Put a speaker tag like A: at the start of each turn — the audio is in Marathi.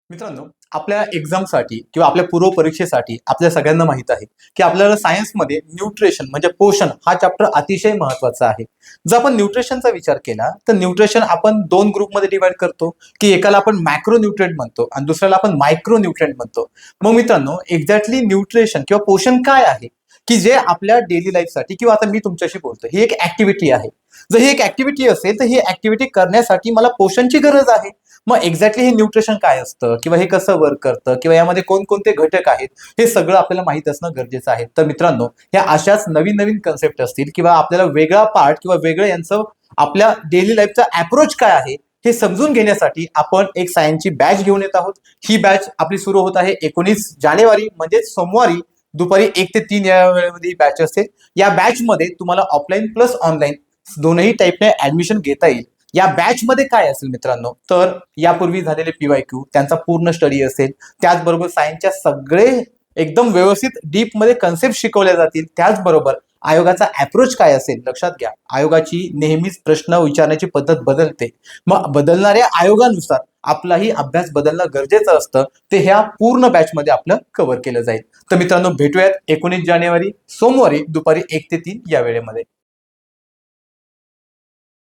A: मित्रांनो, आपल्या एक्झामसाठी किंवा आपल्या पूर्व परीक्षेसाठी आपल्या सगळ्यांना माहित आहे की आपल्याला सायन्समध्ये न्यूट्रिशन म्हणजे पोषण हा चॅप्टर अतिशय महत्वाचा आहे. जर आपण न्यूट्रिशनचा विचार केला तर न्यूट्रिशन आपण दोन ग्रुपमध्ये डिवाइड करतो की एकाला आपण मॅक्रो न्यूट्रिएंट म्हणतो आणि दुसऱ्याला आपण मायक्रो न्यूट्रिएंट म्हणतो. मग मित्रांनो, एक्झॅक्टली न्यूट्रिशन किंवा पोषण काय आहे की जे आपल्या डेली लाईफसाठी किंवा आता मी तुमच्याशी बोलतो ही एक ऍक्टिव्हिटी आहे. जर ही एक ऍक्टिव्हिटी असेल तर ही ऍक्टिव्हिटी करण्यासाठी मला पोषणची गरज आहे. मग एक्झॅक्टली हे न्यूट्रिशन काय असतं किंवा हे कसं वर्क करतं किंवा यामध्ये कोणकोणते घटक आहेत हे सगळं आपल्याला माहित असणं गरजेचं आहे. तर मित्रांनो, ह्या अशाच नवीन नवीन कन्सेप्ट असतील किंवा आपल्याला वेगळा पार्ट किंवा वेगळं यांचं आपल्या डेली लाईफचा अप्रोच काय आहे हे समजून घेण्यासाठी आपण एक सायन्सची बॅच घेऊन येत आहोत. ही बॅच आपली सुरू होत आहे 19 जानेवारी म्हणजे सोमवारी दुपारी 1 ते 3 या वेळेमध्ये ही बॅच असेल. या बॅच मध्ये तुम्हाला ऑफलाईन प्लस ऑनलाईन दोनही टाईपने ऍडमिशन घेता येईल. या बॅच मध्ये काय असेल मित्रांनो, तर यापूर्वी झालेले पीवायक्यू त्यांचा पूर्ण स्टडी असेल, त्याचबरोबर सायन्सच्या सगळे एकदम व्यवस्थित डीप मध्ये कन्सेप्ट शिकवल्या जातील. त्याचबरोबर आयोगाचा अप्रोच काय असेल लक्षात घ्या, आयोगाची नेहमीच प्रश्न विचारण्याची पद्धत बदलते. मग बदलणाऱ्या आयोगानुसार आपलाही अभ्यास बदलणं गरजेचं असतं. ते ह्या पूर्ण बॅच मध्ये आपलं कव्हर केलं जाईल. तर मित्रांनो, भेटूयात 19 जानेवारी सोमवारी दुपारी 1 ते 3 या वेळेमध्ये.